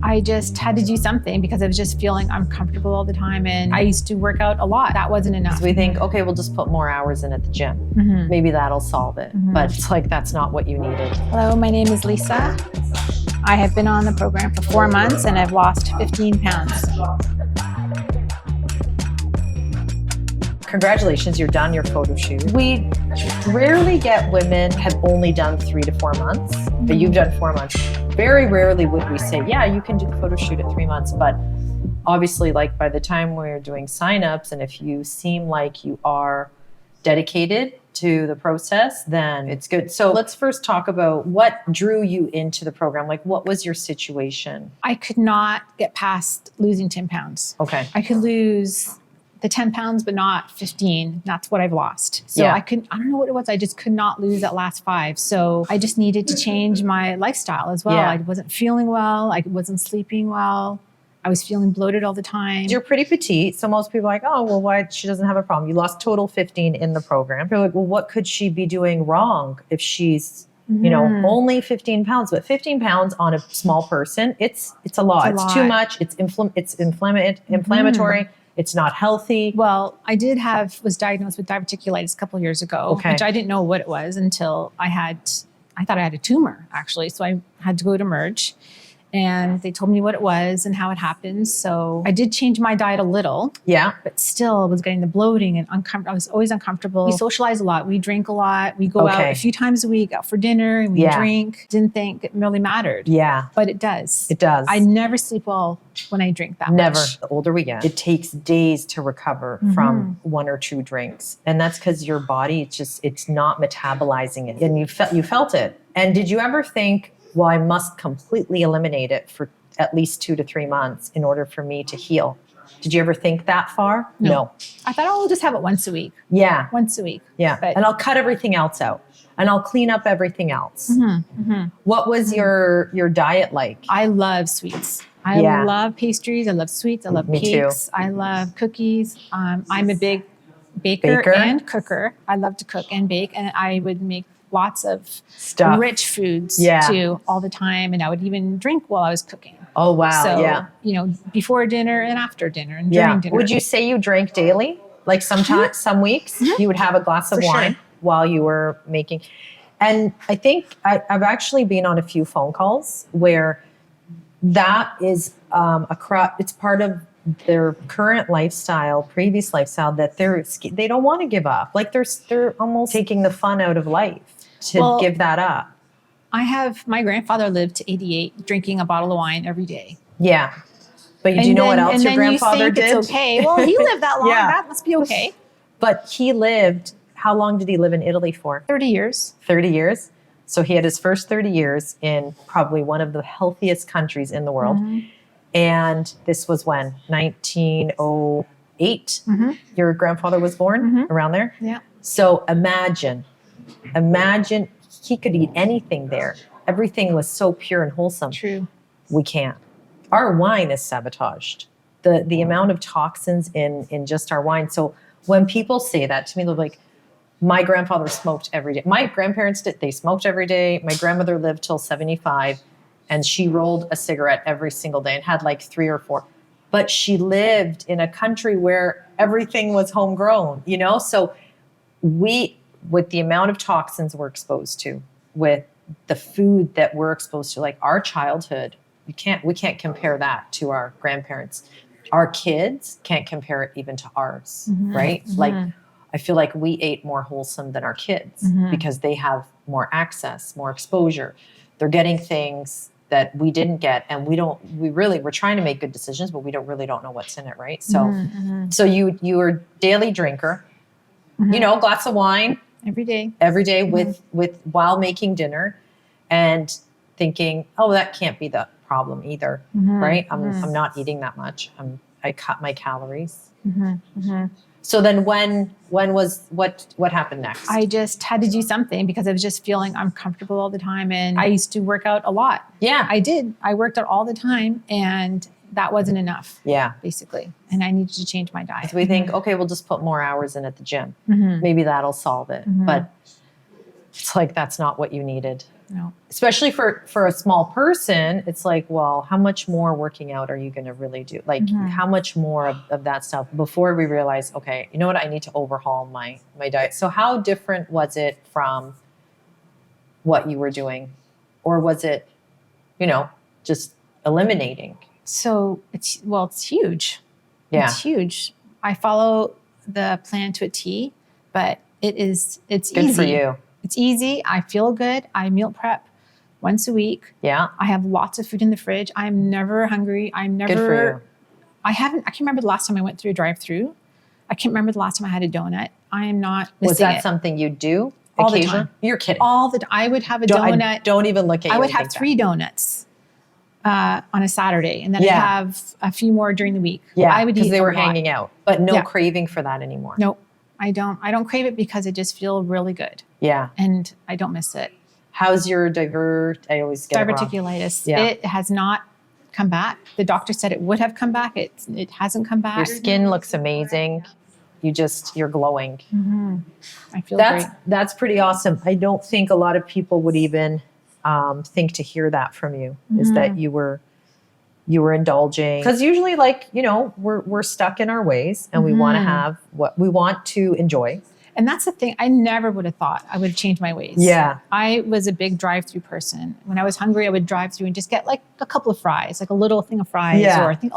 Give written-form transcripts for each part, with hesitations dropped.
I just had to do something because I was just feeling uncomfortable all the time. And I used to work out a lot. That wasn't enough. So we think, okay, we'll just put more hours in at the gym. Maybe that'll solve it. But it's like, that's not what you needed. Hello, my name is Lisa. I have been on the program for 4 months and I've lost 15 pounds. Congratulations, you're done your photo shoot. We rarely get women have only done 3 to 4 months, but you've done 4 months. Very rarely would we say, yeah, you can do the photo shoot at 3 months, but obviously, like, by the time we're doing signups, and if you seem like you are dedicated to the process, then it's good. So let's first talk about what drew you into the program. Like, what was your situation? I could not get past losing 10 pounds. Okay. I could lose the 10 pounds, but not 15. That's what I've lost. So Yeah. I don't know what it was. I just could not lose that last 5. So I just needed to change my lifestyle as well. Yeah. I wasn't feeling well. I wasn't sleeping well. I was feeling bloated all the time. You're pretty petite, so most people are like, oh, well, why? She doesn't have a problem. You lost total 15 in the program. You're like, well, what could she be doing wrong if she's, you know, only 15 pounds? But 15 pounds on a small person, it's a lot. It's too much. It's inflammatory. It's not healthy. Well, I was diagnosed with diverticulitis a couple of years ago, which I didn't know what it was until I thought I had a tumor, actually. So I had to go to Merge. And they told me what it was and how it happened. So I did change my diet a little. Yeah. But still, I was getting the bloating and uncomfortable. I was always uncomfortable. We socialize a lot. We drink a lot. We go out a few times a week, out for dinner, and we drink. Didn't think it really mattered. Yeah. But it does. It does. I never sleep well when I drink that much. Never. The older we get, it takes days to recover from 1 or 2 drinks. And that's because your body, it's not metabolizing it. And you felt it. And did you ever think, well, I must completely eliminate it for at least 2 to 3 months in order for me to heal? Did you ever think that far? No. I thought, I'll just have it once a week. Yeah. Once a week. Yeah. And I'll cut everything else out. And I'll clean up everything else. What was your diet like? I love sweets. I love pastries. I love sweets. I love cakes. Too. I love cookies. I'm a big baker and cooker. I love to cook and bake. And I would make lots of rich foods too all the time. And I would even drink while I was cooking. Oh, wow. So, you know, before dinner and after dinner and during dinner. Would you say you drank daily? Like sometimes, some weeks you would have a glass of wine while you were making. And I think I've actually been on a few phone calls where that is it's part of their current lifestyle, previous lifestyle, that they don't want to give up. Like they're almost taking the fun out of life to give that up. My grandfather lived to 88, drinking a bottle of wine every day. Yeah. But do you know what else your grandfather did? It's okay. Well, he lived that long. That must be okay. But how long did he live in Italy for? 30 years. 30 years. So he had his first 30 years in probably one of the healthiest countries in the world. And this was when? 1908. Your grandfather was born around there? Yeah. So imagine he could eat anything there. Everything was so pure and wholesome. True. We can't. Our wine is sabotaged. The amount of toxins in just our wine. So when people say that to me, they're like, my grandfather smoked every day. My grandparents they smoked every day. My grandmother lived till 75. And she rolled a cigarette every single day and had like 3 or 4. But she lived in a country where everything was homegrown, you know? So with the amount of toxins we're exposed to, with the food that we're exposed to, like our childhood, we can't compare that to our grandparents. Our kids can't compare it even to ours, right? Like, I feel like we ate more wholesome than our kids because they have more access, more exposure. They're getting things that we didn't get, and we're trying to make good decisions, but we don't know what's in it, right? So, so you were a daily drinker, you know, glass of wine every day with while making dinner, and thinking, oh, that can't be the problem either, right? I'm not eating that much. I cut my calories. So then what happened next? I just had to do something because I was just feeling uncomfortable all the time. And I used to work out a lot. Yeah. I did. I worked out all the time and that wasn't enough. Yeah. Basically. And I needed to change my diet. So we think, okay, we'll just put more hours in at the gym. Maybe that'll solve it. But it's like, that's not what you needed. No. Especially for a small person, it's like, well, how much more working out are you going to really do? Like, how much more of that stuff before we realize, okay, you know what? I need to overhaul my diet. So how different was it from what you were doing? Or was it, just eliminating? So it's huge. Yeah. It's huge. I follow the plan to a T, but it's Good easy. for you. It's easy. I feel good. I meal prep once a week. Yeah. I have lots of food in the fridge. I'm never hungry. Good for you. I can't remember the last time I went through a drive-through. I can't remember the last time I had a donut. I am not missing Was that it. something you do All the occasionally? time. You're kidding. I would have a donut. Don't even look at you. I would and have think 3 donuts on a Saturday, and then I'd Yeah. have a few more during the week. that. Yeah, I would because eat they a were lot. hanging out, but no Yeah. craving for that anymore. Nope, I don't. I don't crave it because I just feel really good, Yeah. and I don't miss it. How's your I always get it wrong. Diverticulitis. Yeah. It has not come back. The doctor said it would have come back. It hasn't come back. Your skin looks amazing. You're glowing. I feel great. That's pretty awesome. I don't think a lot of people would even think to hear that from you, is that you were indulging. Because usually, we're stuck in our ways, and we want to have what we want to enjoy. And that's the thing. I never would have thought I would have changed my ways. Yeah. I was a big drive-through person. When I was hungry, I would drive through and just get like a couple of fries, like a little thing of fries, Yeah. or think,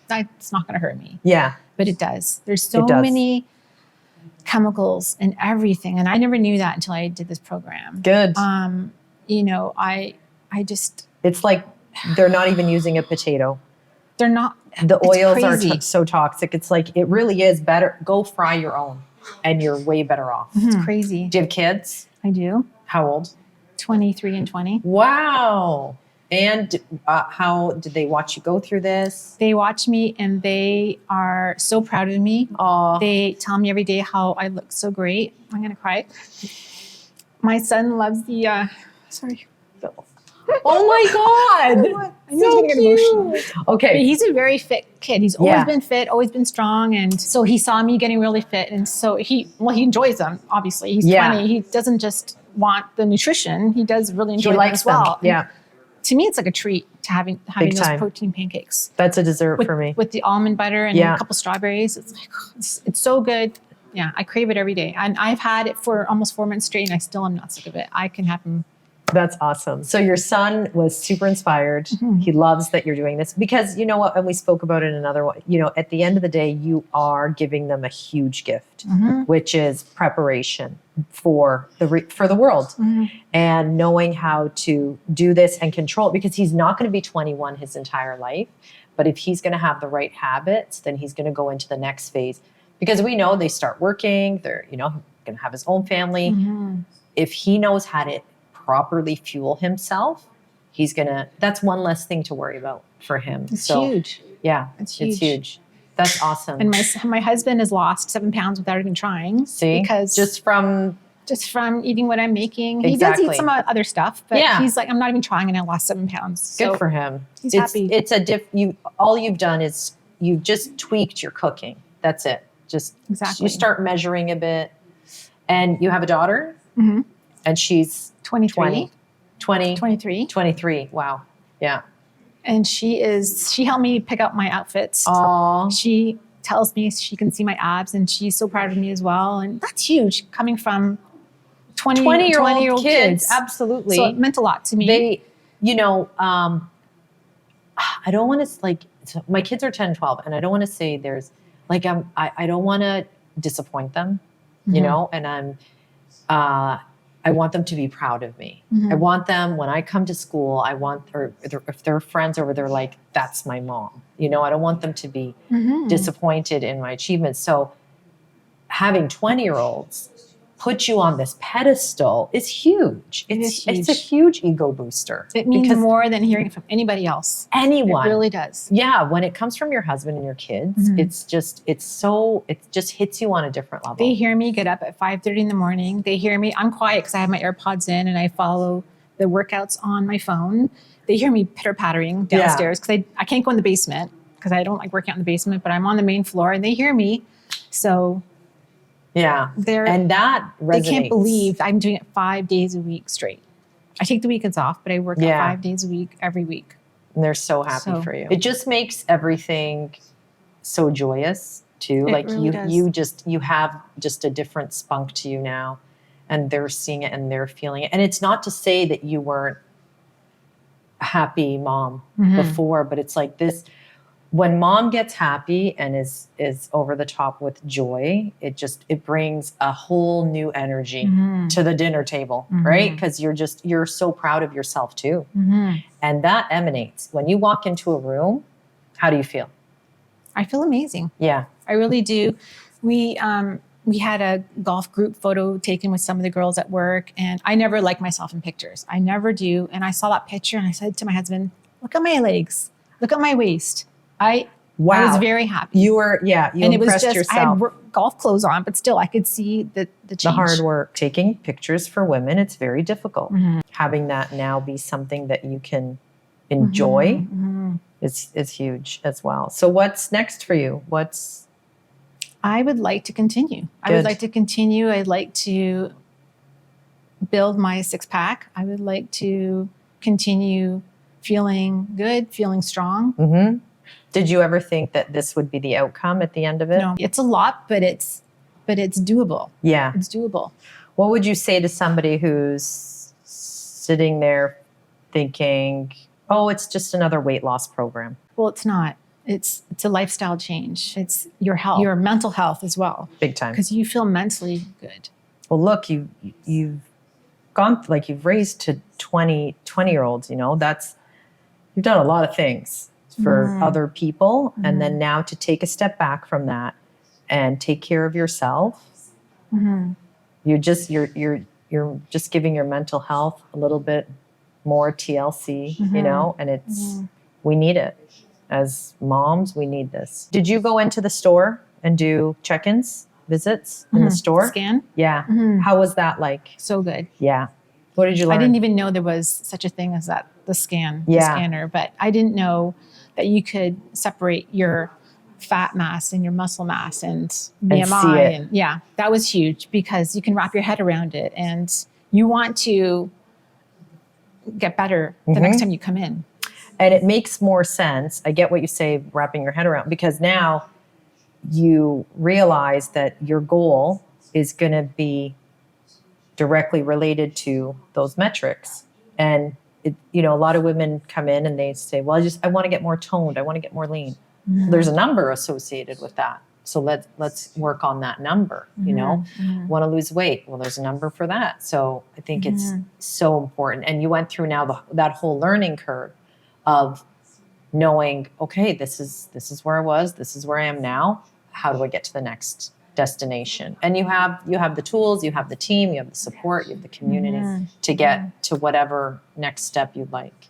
that's not going to hurt me. Yeah. But it does. There's so It does. many chemicals in everything, and I never knew that until I did this program. Good. I just It's like they're not even using a potato. they're not. The it's oils are crazy. so toxic. It's like, it really is better. Go fry your own, and you're way better off. It's crazy. Do you have kids? I do. How old? 23 and 20. Wow. And how did they watch you go through this? They watch me and they are so proud of me. Oh, They tell me every day how I look so great. I'm going to cry. My son loves the, sorry. oh my God. I'm just going to get emotional. But Okay. he's a very fit kid. He's always Yeah. been fit, always been strong. And so he saw me getting really fit. And so he enjoys them, obviously. He's Yeah. 20. He doesn't just want the nutrition. He does really enjoy He them likes as well. them. Yeah. To me, it's like a treat to having those time. protein pancakes. That's a dessert with, for me. with the almond butter and Yeah. a couple strawberries. It's like it's so good. Yeah, I crave it every day. And I've had it for almost 4 months straight, and I still am not sick of it. I can have them. That's awesome. So your son was super inspired. He loves that you're doing this because you know what, and we spoke about it in another one, at the end of the day, you are giving them a huge gift, which is preparation for the world and knowing how to do this and control it, because he's not going to be 21 his entire life. But if he's going to have the right habits, then he's going to go into the next phase, because we know they start working, they're, going to have his own family. If he knows how to properly fuel himself, that's one less thing to worry about for him. It's so huge. yeah, It's it's huge. That's awesome. And my husband has lost 7 pounds without even trying. See, because just from eating what I'm making. He does Exactly. eat some other stuff, but Yeah. he's like, I'm not even trying, and I lost 7 pounds. good So for him. he's it's happy. it's all you've done is you've just tweaked your cooking. That's it. Just Exactly. you start measuring a bit. And you have a daughter, and she's 23, 20, 23. 23. Wow. Yeah. And she helped me pick out my outfits. Oh, She tells me she can see my abs, and she's so proud of me as well. And that's huge coming from 20-year-old kids. Absolutely. So it meant a lot to me. They, I don't want to my kids are 10, 12, and I don't want to say there's I don't want to disappoint them, and I want them to be proud of me. I want them, when I come to school, or if they're friends over, they're like, that's my mom. I don't want them to be disappointed in my achievements. So having 20-year-olds put you on this pedestal is huge. It's a huge ego booster. It means because more than hearing it from anybody else. anyone. It really does. Yeah, when it comes from your husband and your kids, it just hits you on a different level. They hear me get up at 5:30 in the morning. They hear me. I'm quiet because I have my AirPods in and I follow the workouts on my phone. They hear me pitter-pattering downstairs because I can't go in the basement because I don't like working out in the basement, but I'm on the main floor and they hear me. So yeah, they and that resonates. can't believe I'm doing it 5 days a week straight. I take the weekends off, but I work out 5 days a week, every week. And they're so happy for you. It just makes everything so joyous too. Like really you have just a different spunk to you now, and they're seeing it and they're feeling it. And it's not to say that you weren't a happy mom before, but it's like this, when mom gets happy and is over the top with joy, it brings a whole new energy to the dinner table, right? Because you're so proud of yourself too. And that emanates when you walk into a room. How do you feel? I feel amazing. Yeah, I really do. We had a golf group photo taken with some of the girls at work, and I never like myself in pictures. I never do. And I saw that picture and I said to my husband, look at my legs, look at my waist. I was very happy. You and impressed yourself. I had golf clothes on, but still I could see the change. The hard work. Taking pictures for women, it's very difficult. Having that now be something that you can enjoy is huge as well. So what's next for you? I would like to continue. I'd like to build my 6-pack. I would like to continue feeling good, feeling strong. Did you ever think that this would be the outcome at the end of it? No, it's a lot, but it's doable. Yeah. It's doable. What would you say to somebody who's sitting there thinking, oh, it's just another weight loss program? Well, it's not. It's a lifestyle change. It's your health, your mental health as well. Big time. Because you feel mentally good. Well, look, you've gone, like you've raised to 20-year-olds, you know, you've done a lot of things for other people. And then now to take a step back from that and take care of yourself, you're just giving your mental health a little bit more TLC, you know, and we need it. As moms, we need this. Did you go into the store and do check-ins, visits in the store? Scan? Yeah. How was that like? So good. Yeah. What did you learn? I didn't even know there was such a thing as that, the scanner, but I didn't know that you could separate your fat mass and your muscle mass and BMI. And yeah, that was huge because you can wrap your head around it and you want to get better the next time you come in. And it makes more sense. I get what you say, wrapping your head around, because now you realize that your goal is going to be directly related to those metrics. And a lot of women come in and they say, well, I want to get more toned. I want to get more lean. There's a number associated with that. So let's work on that number, want to lose weight. Well, there's a number for that. So I think it's so important. And you went through now that whole learning curve of knowing, okay, this is where I was, this is where I am now. How do I get to the next destination? And you have the tools, you have the team, you have the support, you have the community to get to whatever next step you'd like.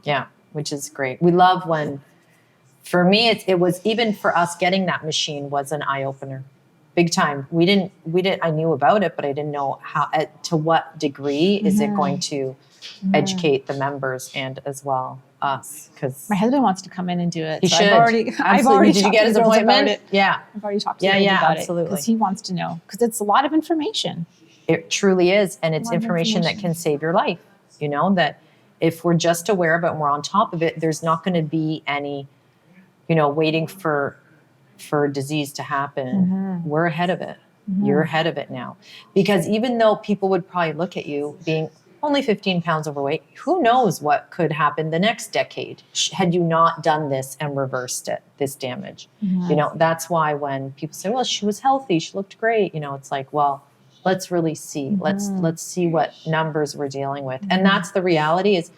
Yeah, which is great. We love when, for me, it was, even for us, getting that machine was an eye opener, big time. We didn't. I knew about it, but I didn't know how, to what degree is it going to educate the members and as well us. Because my husband wants to come in and do it. He should. I've already. Did you get his appointment? Yeah, I've already talked to him about it because he wants to know, because it's a lot of information. It truly is, and it's information that can save your life. That if we're just aware of it and we're on top of it, there's not going to be any, waiting for disease to happen. We're ahead of it. You're ahead of it now. Because even though people would probably look at you being only 15 pounds overweight, who knows what could happen the next decade had you not done this and reversed this damage. That's why when people say, well, she was healthy, she looked great, it's like, well, let's really see. Let's see what numbers we're dealing with. And that's the reality, is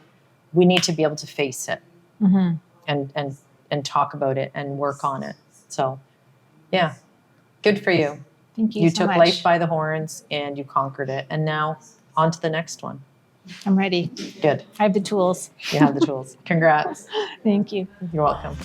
we need to be able to face it and talk about it and work on it. So, yeah, good for you. Thank you. You so took much. life by the horns and you conquered it. And now on to the next one. I'm ready. Good. I have the tools. You have the tools. Congrats. Thank you. You're welcome.